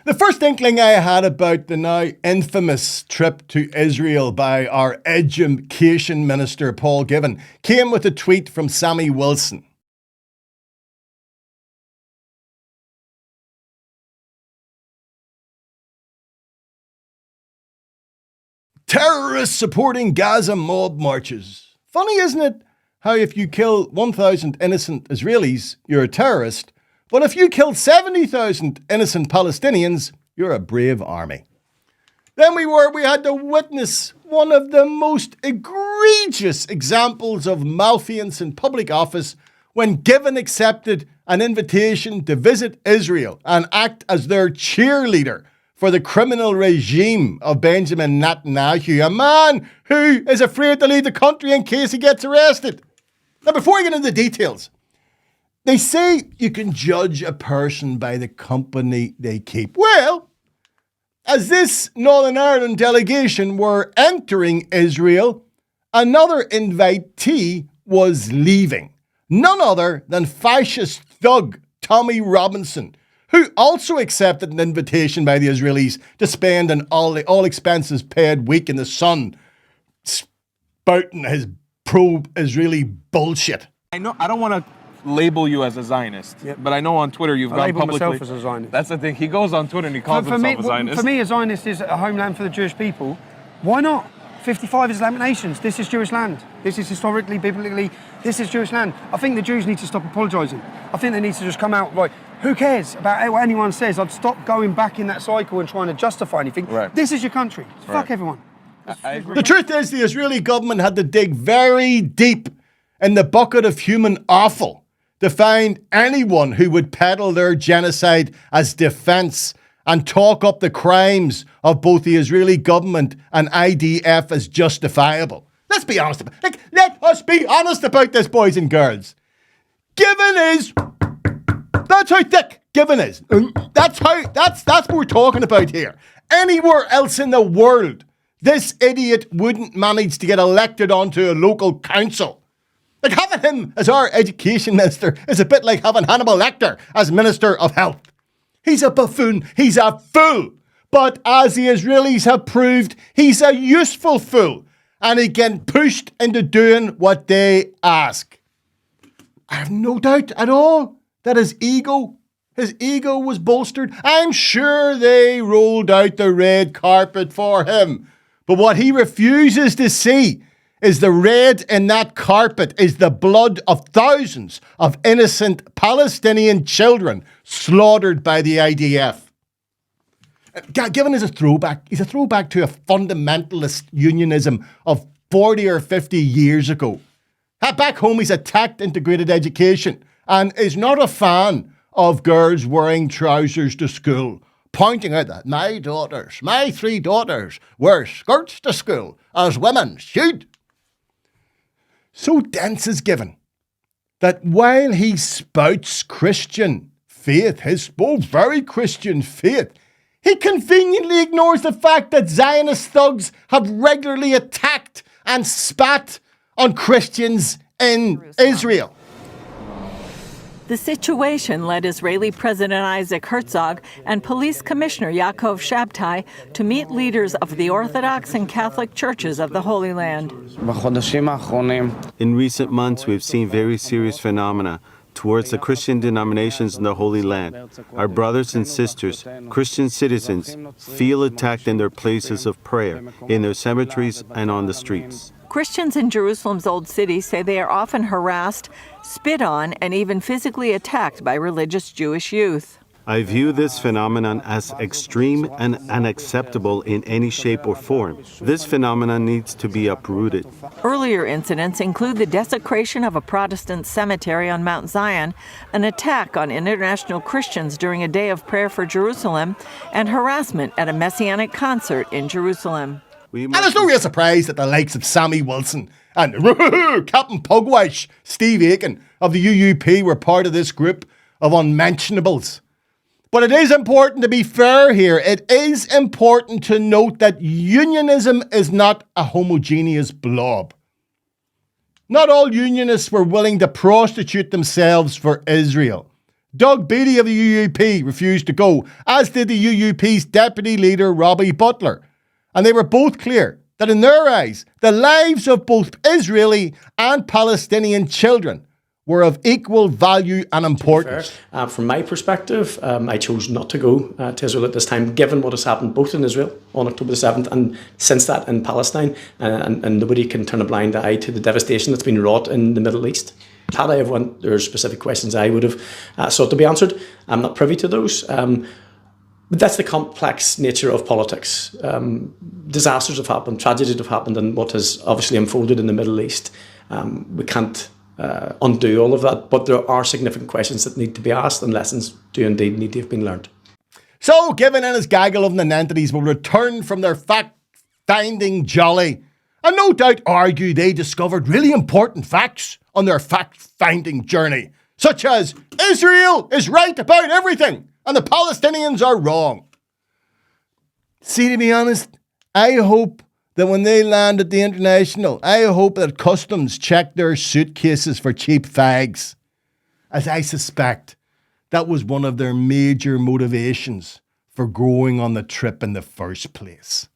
The first inkling I had about the now infamous trip to Israel by our education minister, Paul Givan, came with a tweet from Sammy Wilson. Terrorists supporting Gaza mob marches. Funny, isn't it, how if you kill 1,000 innocent Israelis, you're a terrorist, but if you kill 70,000 innocent Palestinians, you're a brave army. Then we had to witness one of the most egregious examples of malfeasance in public office when Givan accepted an invitation to visit Israel and act as their cheerleader for the criminal regime of Benjamin Netanyahu, a man who is afraid to leave the country in case he gets arrested. Now, before I get into the details, they say you can judge a person by the company they keep. Well, as this Northern Ireland delegation were entering Israel, another invitee was leaving. None other than fascist thug Tommy Robinson, who also accepted an invitation by the Israelis to spend an all expenses paid week in the sun spouting his pro-Israeli bullshit. I don't want to label you as a Zionist, but I know on Twitter you've gone publicly. I label myself as a Zionist. That's the thing. He goes on Twitter and he calls himself a Zionist. For me, a Zionist is a homeland for the Jewish people. Why not? 55 Islamic nations. This is Jewish land. This is historically, biblically, this is Jewish land. I think the Jews need to stop apologising. I think they need to just come out, right, who cares about what anyone says? I'd stop going back in that cycle and trying to justify anything. Right. This is your country. So fuck everyone. I agree. The truth is the Israeli government had to dig very deep in the bucket of human offal to find anyone who would peddle their genocide as defence and talk up the crimes of both the Israeli government and IDF as justifiable. Let's be honest about it. Let us be honest about this, boys and girls. Givan is... That's how thick Givan is. That's what we're talking about here. Anywhere else in the world, this idiot wouldn't manage to get elected onto a local council. Like, having him as our education minister is a bit like having Hannibal Lecter as Minister of Health. He's a buffoon. He's a fool. But as the Israelis have proved, he's a useful fool. And he can pushed into doing what they ask. I have no doubt at all that his ego was bolstered. I'm sure they rolled out the red carpet for him. But what he refuses to see is the red in that carpet is the blood of thousands of innocent Palestinian children slaughtered by the IDF. Givan is a throwback. He's a throwback to a fundamentalist unionism of 40 or 50 years ago. Back home, he's attacked integrated education and is not a fan of girls wearing trousers to school, pointing out that my 3 daughters, wear skirts to school as women should. So dense is Givan that while he spouts Christian faith, his very Christian faith, he conveniently ignores the fact that Zionist thugs have regularly attacked and spat on Christians in Israel. The situation led Israeli President Isaac Herzog and Police Commissioner Yaakov Shabtai to meet leaders of the Orthodox and Catholic churches of the Holy Land. In recent months, we've seen very serious phenomena towards the Christian denominations in the Holy Land. Our brothers and sisters, Christian citizens, feel attacked in their places of prayer, in their cemeteries and on the streets. Christians in Jerusalem's Old City say they are often harassed, spit on, and even physically attacked by religious Jewish youth. I view this phenomenon as extreme and unacceptable in any shape or form. This phenomenon needs to be uprooted. Earlier incidents include the desecration of a Protestant cemetery on Mount Zion, an attack on international Christians during a day of prayer for Jerusalem, and harassment at a Messianic concert in Jerusalem. And there's no real surprise that the likes of Sammy Wilson and Captain Pugwash, Steve Aiken of the UUP were part of this group of unmentionables. But it is important to be fair here. It is important to note that unionism is not a homogeneous blob. Not all unionists were willing to prostitute themselves for Israel. Doug Beattie of the UUP refused to go, as did the UUP's deputy leader, Robbie Butler. And they were both clear that in their eyes, the lives of both Israeli and Palestinian children were of equal value and importance. From my perspective, I chose not to go to Israel at this time, given what has happened both in Israel on October the 7th and since that in Palestine. And nobody can turn a blind eye to the devastation that's been wrought in the Middle East. Had I have went, there are specific questions I would have sought to be answered. I'm not privy to those. But that's the complex nature of politics. Disasters have happened, tragedies have happened, and what has obviously unfolded in the Middle East. We can't undo all of that, but there are significant questions that need to be asked, and lessons do indeed need to have been learned. So, Givan and his gaggle of nonentities will return from their fact-finding jolly, and no doubt argue they discovered really important facts on their fact-finding journey, such as Israel is right about everything and the Palestinians are wrong. See, to be honest, I hope that when they land at the international, I hope that customs check their suitcases for cheap fags, as I suspect that was one of their major motivations for going on the trip in the first place.